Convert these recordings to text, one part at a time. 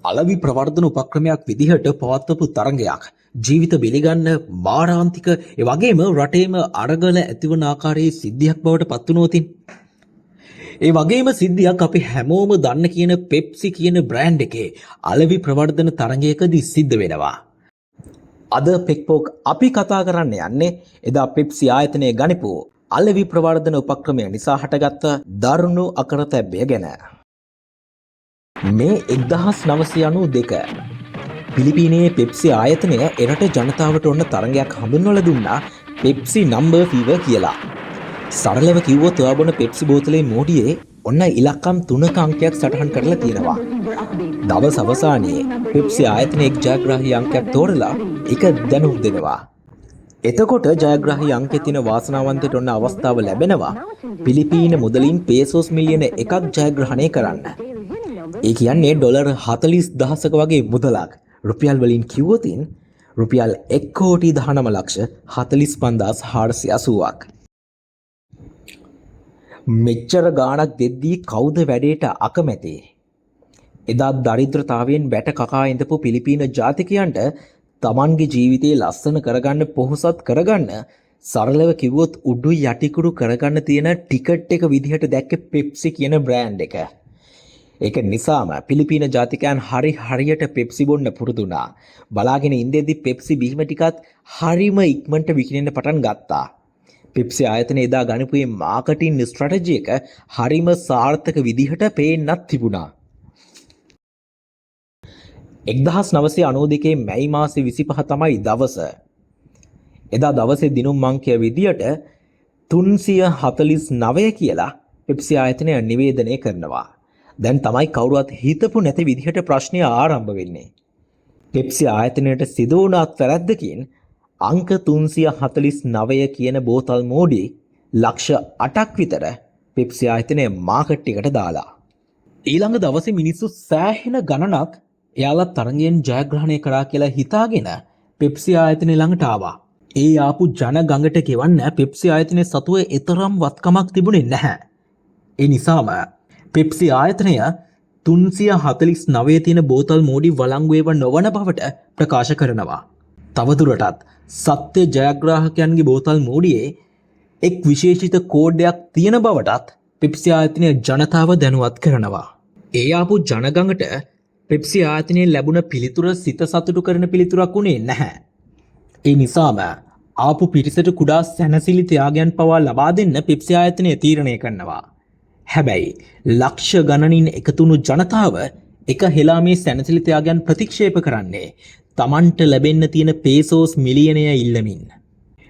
අලවි ප්‍රවර්ධන උපක්‍රමයක් විදිහට පවත්වපු තරගයක් ජීවිත බිලිගන්න මාරාන්තික ඒ වගේම රටේම අරගල ඇතිවන ආකාරයේ සිද්ධියක් බවට පත් වුණොතින් ඒ වගේම සිද්ධියක් අපි හැමෝම දන්න කියන පෙප්සි කියන බ්‍රෑන්ඩ් එකේ අලවි ප්‍රවර්ධන තරගයකදී සිද්ධ වෙනවා. අද පෙක්පෝක් අපි කතා කරන්න යන්නේ එදා පෙප්සි ආයතනයේ ගනිපු අලවි ප්‍රවර්ධන උපක්‍රමය නිසා හටගත්ත දරුණු අකරතැබ්බය ගැන. මේ 1992 පිලිපීනයේ පෙප්සි ආයතනය එරට ජනතාවට ඔන්න තරගයක් හඳුන්වලා දුන්නා පෙප්සි නම්බර් ෆීවර් කියලා. සරලව කිව්වොත් ඔයා බොන පෙප්සි බෝතලේ මෝඩියේ ඔන්න ඉලක්කම් 3ක අංකයක් සටහන් කරලා තියෙනවා. දවස් අවසානයේ පෙප්සි ආයතනයේ ජයග්‍රාහී අංකයක් තෝරලා ඒක දැනුම් දෙනවා. එතකොට ජයග්‍රාහී අංකයේ තියෙන වාසනාවන්තයට ඔන්න අවස්ථාව ලැබෙනවා පිලිපීන මුදලින් පේසෝස් මිලියන 1ක් ජයග්‍රහණය කරන්න. ඒ කියන්නේ ඩොලර් 40,000ක වගේ මුදලක්. රුපියල් වලින් කිව්වොතින් රුපියල් 1,19,45,480ක්. මෙච්චර ගාණක් දෙද්දී කවුද වැඩේට අකමැති? එදා දරිද්‍රතාවයෙන් වැට කකා ඉඳපු පිලිපීන ජාතිකයන්ට තමන්ගේ ජීවිතේ ලස්සන කරගන්න පොහොසත් කරගන්න සරලව කිව්වොත් උඩු යටිකුරු කරගන්න තියෙන ටිකට් එක විදිහට දැක්කේ පෙප්සි කියන බ්‍රෑන්ඩ් එක. ඒක නිසාම පිලිපීන ජාතිකයන් හරියට පෙප්සි බොන්න පුරුදු වුණා. බලාගෙන ඉඳෙද්දි පෙප්සි බීම ටිකත් හරිම ඉක්මනට විකිනෙන්න පටන් ගත්තා. පෙප්සි ආයතනය එදා ගනිපු මේ මාකටිං ස්ට්‍රැටජි එක හරිම සාර්ථක විදිහට පේන්නත් තිබුණා. 1992 මැයි මාසේ 25 තමයි දවස. එදා දවසේ දිනුම් අංකය විදියට 349 කියලා පෙප්සි ආයතනය නිවේදනය කරනවා. දැන් තමයි කවුරුවත් හිතපු නැති විදිහට ප්‍රශ්නය ආරම්භ වෙන්නේ. පෙප්සි ආයතනයට සිදු වුණ අත්වැරද්දකින් අංක 349 කියන බෝතල් මෝඩි ලක්ෂ 8ක් විතර පෙප්සි ආයතනයේ මාකට් එකට දාලා. ඊළඟ දවසේ මිනිස්සු සෑහෙන ගණනක් එයාලා තරගයෙන් ජයග්‍රහණය කරා කියලා හිතාගෙන පෙප්සි ආයතනය ළඟට ආවා. ඒ ආපු ජන ගඟට ගෙවන්න පෙප්සි ආයතනයේ සතුව එතරම් වත්කමක් තිබුණේ නැහැ. ඒ නිසාම පෙප්සි ආයතනය 349 තියෙන බෝතල් මෝඩි වළංගු නොවන බවට ප්‍රකාශ කරනවා. තවදුරටත් සත්‍ය ජයග්‍රාහකයන්ගේ බෝතල් මෝඩියේ එක් විශේෂිත කෝඩයක් තියෙන බවටත් පෙප්සි ආයතනය ජනතාව දැනුවත් කරනවා. ඒ ආපු ජනගඟට පෙප්සි ආයතනයේ ලැබුණ පිළිතුර සිත සතුටු කරන පිළිතුරක් වුණේ නැහැ. ඒ නිසාම ආපු පිරිසට කුඩා සැනසිලි ත්‍යාගයන් පවා ලබා දෙන්න පෙප්සි ආයතනය තීරණය කරනවා. හැබැයි ලක්ෂ ගණනින් එකතුණු ජනතාව එක හෙලා මේ සැනසිලි ත්‍යාගයන් ප්‍රතික්ෂේප කරන්නේ තමන්ට ලැබෙන්න තියෙන පේසෝස් මිලියනය ඉල්ලමින්.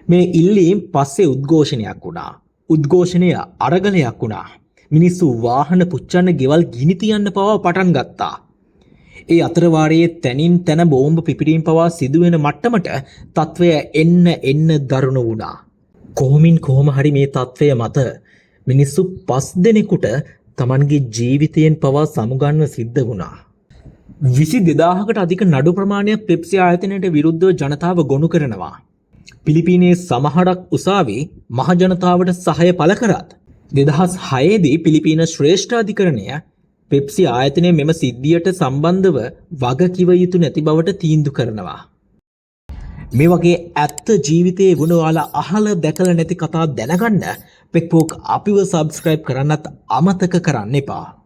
මේ ඉල්ලීම් පස්සේ උද්ඝෝෂණයක් වුණා. උද්ඝෝෂණය අරගලයක් වුණා. මිනිස්සු වාහන පුච්චන්න ගෙවල් ගිනි තියන්න පවා පටන් ගත්තා. ඒ අතරවාරයේ තැනින් තැන බෝම්බ පිපිරීම් පවා සිදුවෙන මට්ටමට තත්ත්වය එන්න දරුණු වුණා. කොහොම හරි මේ තත්ත්වය මත මිනිස්සු 5 දෙනෙකුට තමන්ගේ ජීවිතයෙන් පවා සමුගන්න සිද්ධ වුණා. 22,000කට අධික නඩු ප්‍රමාණයක් පෙප්සි ආයතනයට විරුද්ධව ජනතාව ගොනු කරනවා. පිලිපීනයේ සමහරක් උසාවි මහ ජනතාවට සහාය පළ කරත් 2006 දී පිලිපීන ශ්‍රේෂ්ඨාධිකරණය පෙප්සි ආයතනය මෙම සිද්ධියට සම්බන්ධව වග කිව යුතු නැති බවට තීන්දුව කරනවා. මේ වගේ ඇත්ත ජීවිතයේ වුණ ඔයාලා අහලා දැකලා නැති කතා දැනගන්න පෙක්පෝක් අපිව සබ්ස්ක්‍රයිබ් කරන්නත් අමතක කරන්න එපා.